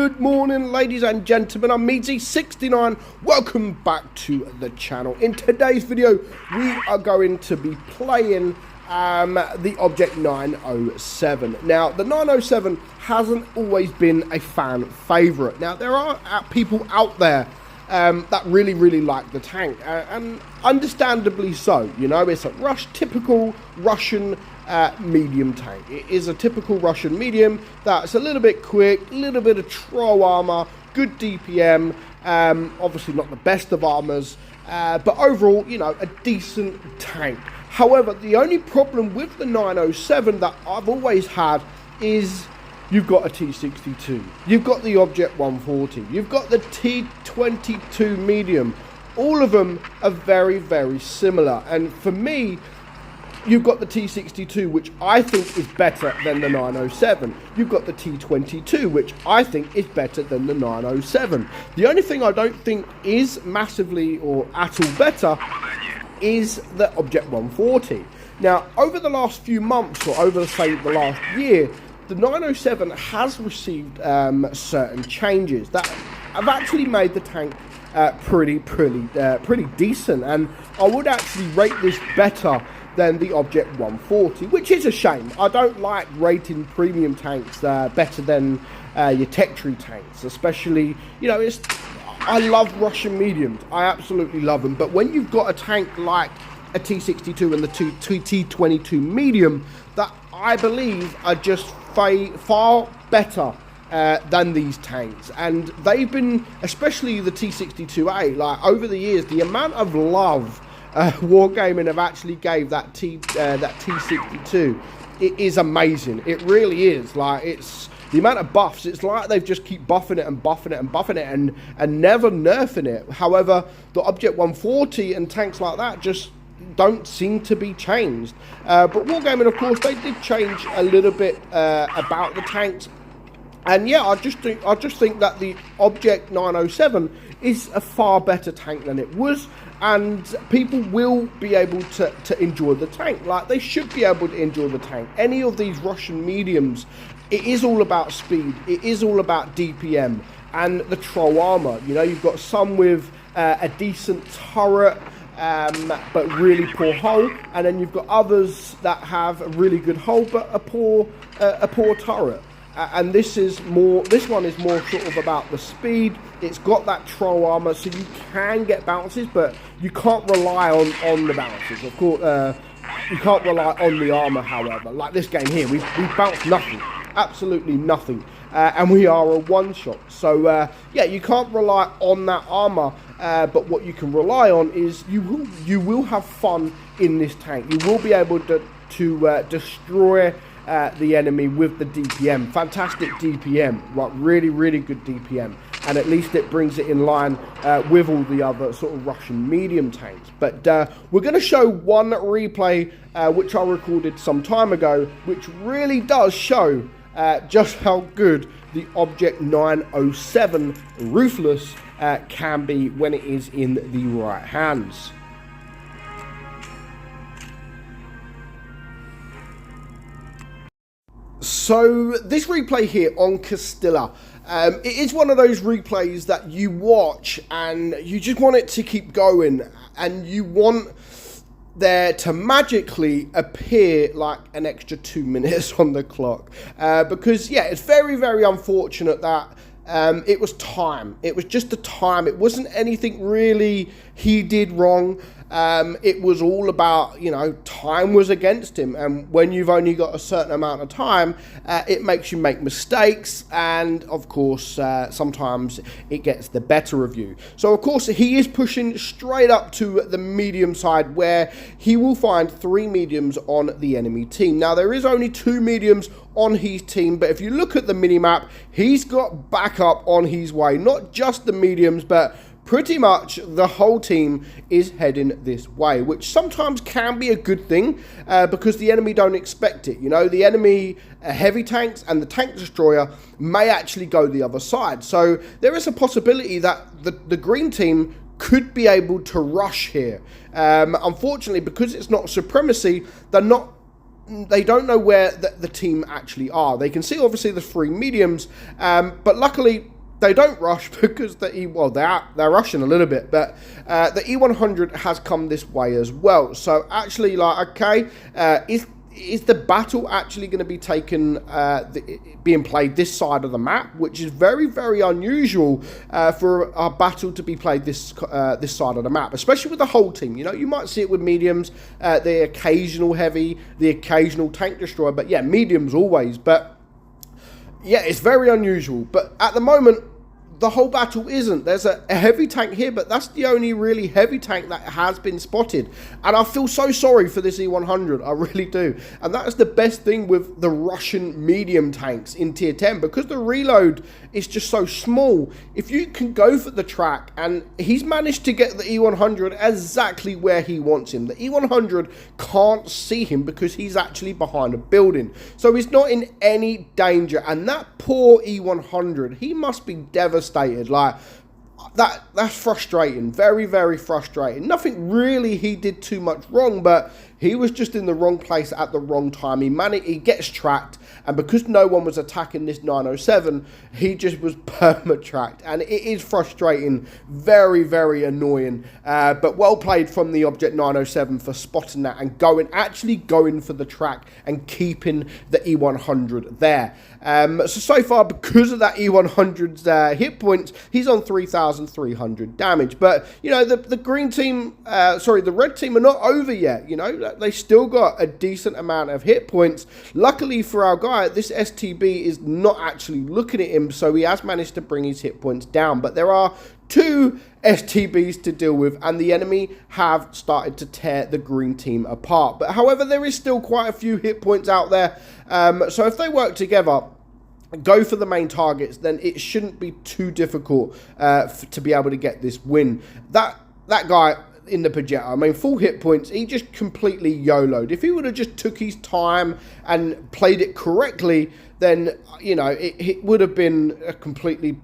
Good morning, ladies and gentlemen. I'm meadsy69. Welcome back to the channel. In today's video, we are going to be playing the Object 907. Now, the 907 hasn't always been a fan favorite. Now, there are people out there that really like the tank, and understandably so. You know, it's a typical Russian medium tank. It is a typical Russian medium that's a little bit quick, a little bit of troll armor, good DPM, obviously not the best of armors, but overall, you know, a decent tank. However, the only problem with the 907 that I've always had is you've got a T62, you've got the Object 140, you've got the T22 medium. All of them are very similar, and for me, you've got the T62, which I think is better than the 907. You've got the T22, which I think is better than the 907. The only thing I don't think is massively or at all better is the Object 140. Now, over the last few months, or over, say, the last year, the 907 has received certain changes that have actually made the tank pretty decent, and I would actually rate this better than the Object 140, which is a shame. I don't like rating premium tanks better than your tech tree tanks, especially, you know, I love Russian mediums. I absolutely love them, but when you've got a tank like a T62 and the T22 medium, that I believe are just far better than these tanks, and they've been, especially the T62A, like over the years, the amount of love Wargaming have actually gave that T62, it is amazing. It really is. Like, it's the amount of buffs. It's like they've just keep buffing it and buffing it and buffing it and never nerfing it. However, the Object 140 and tanks like that just don't seem to be changed. But Wargaming, of course, they did change a little bit about the tanks. And yeah, I just think that the Object 907 is a far better tank than it was, and people will be able to enjoy the tank. Like, they should be able to enjoy the tank. Any of these Russian mediums, it is all about speed, it is all about DPM and the troll armor. You know, you've got some with a decent turret, but really poor hull, and then you've got others that have a really good hull but a poor turret. And this one is more sort of about the speed. It's got that troll armor, so you can get bounces, but you can't rely on the bounces. Of course, you can't rely on the armor, however. Like this game here, we bounced nothing, absolutely nothing, and we are a one-shot. So yeah, you can't rely on that armor, but what you can rely on is you will have fun in this tank. You will be able to destroy the enemy with the DPM. Fantastic DPM, right? Really good DPM, and at least it brings it in line with all the other sort of Russian medium tanks. But we're going to show one replay which I recorded some time ago, which really does show just how good the Object 907 Ruthless can be when it is in the right hands. So this replay here on Castilla, it is one of those replays that you watch and you just want it to keep going, and you want there to magically appear like an extra 2 minutes on the clock, because yeah, it's very unfortunate that it was time. It was just the time. It wasn't anything really he did wrong. It was all about, you know, time was against him, and when you've only got a certain amount of time, it makes you make mistakes, and of course sometimes it gets the better of you. So of course he is pushing straight up to the medium side, where he will find 3 mediums on the enemy team. Now, there is only 2 mediums on his team, but if you look at the minimap, he's got backup on his way. Not just the mediums, but pretty much the whole team is heading this way, which sometimes can be a good thing, because the enemy don't expect it. You know, the enemy heavy tanks and the tank destroyer may actually go the other side. So there is a possibility that the green team could be able to rush here. Unfortunately, because it's not supremacy, they don't know where the team actually are. They can see obviously the 3 mediums, but luckily they don't rush because well, they're rushing a little bit, but the E100 has come this way as well. So actually, like, okay, is the battle actually going to be taken, being played this side of the map, which is very, very unusual for a battle to be played this side of the map, especially with the whole team. You know, you might see it with mediums, the occasional heavy, the occasional tank destroyer, but yeah, mediums always. But yeah, it's very unusual. But at the moment, the whole battle isn't. There's a heavy tank here, but that's the only really heavy tank that has been spotted. And I feel so sorry for this E100. I really do. And that is the best thing with the Russian medium tanks in tier 10, because the reload is just so small. If you can go for the track, and he's managed to get the E100 exactly where he wants him. The E100 can't see him because he's actually behind a building. So he's not in any danger. And that poor E100, he must be devastated. Like, that's frustrating. Very, very frustrating. Nothing really he did too much wrong, but he was just in the wrong place at the wrong time. He gets tracked, and because no one was attacking this 907, he just was perma-tracked, and it is frustrating. Very, very annoying, but well played from the Object 907 for spotting that and actually going for the track and keeping the E100 there. So far, because of that E100's hit points, he's on 3,300 damage. But, you know, the green team, the red team are not over yet. You know, they still got a decent amount of hit points. Luckily for our guy, this STB is not actually looking at him, so he has managed to bring his hit points down. But there are 2 STBs to deal with, and the enemy have started to tear the green team apart. But however, there is still quite a few hit points out there. So if they work together, go for the main targets, then it shouldn't be too difficult to be able to get this win. That guy in the Pajetta, I mean, full hit points, he just completely YOLO'd. If he would have just took his time and played it correctly, then, you know, it would have been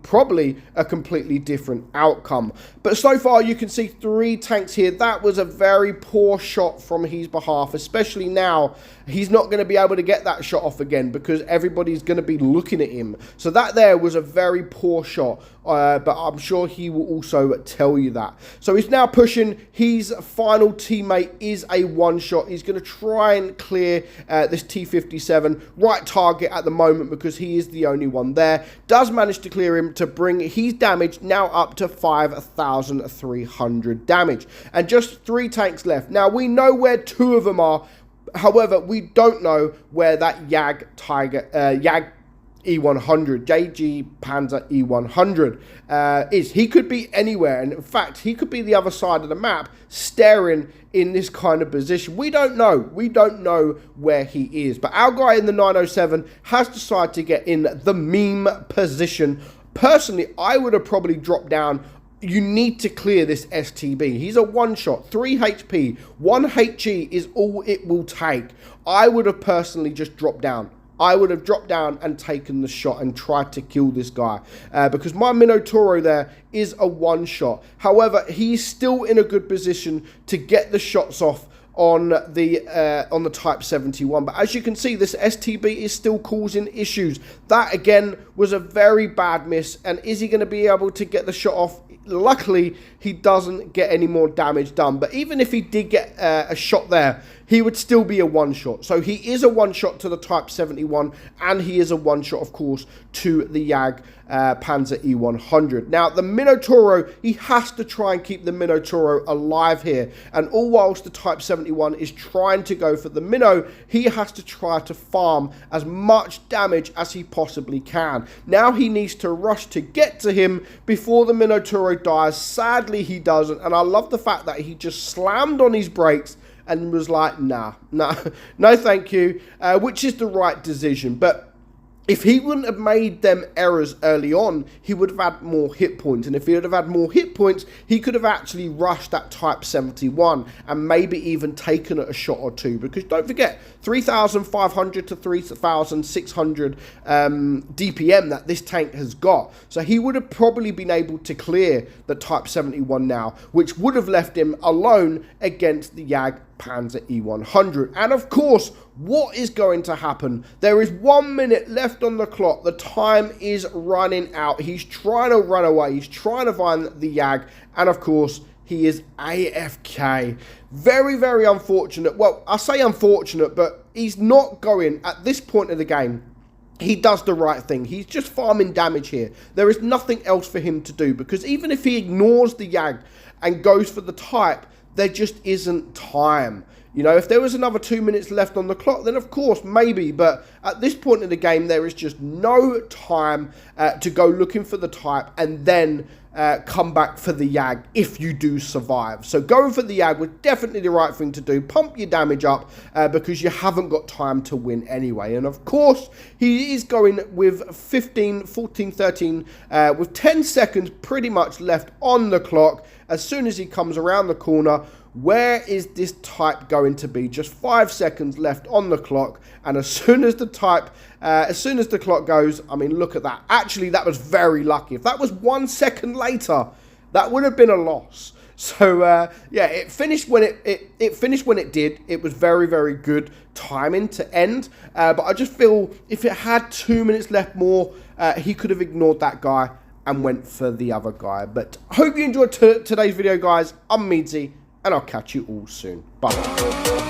probably a completely different outcome. But so far, you can see 3 tanks here. That was a very poor shot from his behalf, especially now. He's not going to be able to get that shot off again because everybody's going to be looking at him. So that there was a very poor shot, but I'm sure he will also tell you that. So he's now pushing. His final teammate is a one-shot. He's going to try and clear this T-57. Right target at the moment because he is the only one there. Does manage to clear him to bring his damage now up to 5,300 damage. And just 3 tanks left. Now, we know where 2 of them are. However, we don't know where that Jag E100, JG Panzer E100 is. He could be anywhere, and in fact, he could be the other side of the map, staring in this kind of position. We don't know. We don't know where he is. But our guy in the 907 has decided to get in the meme position. Personally, I would have probably dropped down. You need to clear this STB. He's a one-shot, 3 HP. 1 HE is all it will take. I would have personally just dropped down. I would have dropped down and taken the shot and tried to kill this guy because my Minotauro there is a one-shot. However, he's still in a good position to get the shots off on the Type 71. But as you can see, this STB is still causing issues. That, again, was a very bad miss. And is he going to be able to get the shot off? Luckily, he doesn't get any more damage done. But even if he did get a shot there, he would still be a one-shot. So he is a one-shot to the Type 71, and he is a one-shot, of course, to the Jag Panzer E100. Now, the Minotauro, he has to try and keep the Minotauro alive here. And all whilst the Type 71 is trying to go for the Minnow, he has to try to farm as much damage as he possibly can. Now he needs to rush to get to him before the Minotauro dies. Sadly, he doesn't. And I love the fact that he just slammed on his brakes and was like, no thank you, which is the right decision. But if he wouldn't have made them errors early on, he would have had more hit points. And if he would have had more hit points, he could have actually rushed that Type 71 and maybe even taken a shot or 2. Because don't forget, 3,500 to 3,600 DPM that this tank has got. So he would have probably been able to clear the Type 71 now, which would have left him alone against the Jag Panzer E100. And of course, what is going to happen? There is 1 minute left on the clock. The time is running out. He's trying to run away. He's trying to find the YAG. And of course, he is AFK. Very, very unfortunate. Well, I say unfortunate, but he's not going at this point of the game. He does the right thing. He's just farming damage here. There is nothing else for him to do, because even if he ignores the YAG and goes for the type, there just isn't time. You know, if there was another 2 minutes left on the clock, then of course, maybe. But at this point in the game, there is just no time to go looking for the type and then come back for the YAG if you do survive. So going for the YAG was definitely the right thing to do. Pump your damage up because you haven't got time to win anyway. And of course, he is going with 15, 14, 13, with 10 seconds pretty much left on the clock. As soon as he comes around the corner, where is this type going to be? Just 5 seconds left on the clock, and as soon as the clock goes, I mean, look at that. Actually, that was very lucky. If that was 1 second later, that would have been a loss. So yeah, it finished when it finished when it did. It was very, very good timing to end. But I just feel if it had 2 minutes left more, he could have ignored that guy and went for the other guy. But I hope you enjoyed today's video, guys. I'm Meadsy, and I'll catch you all soon. Bye.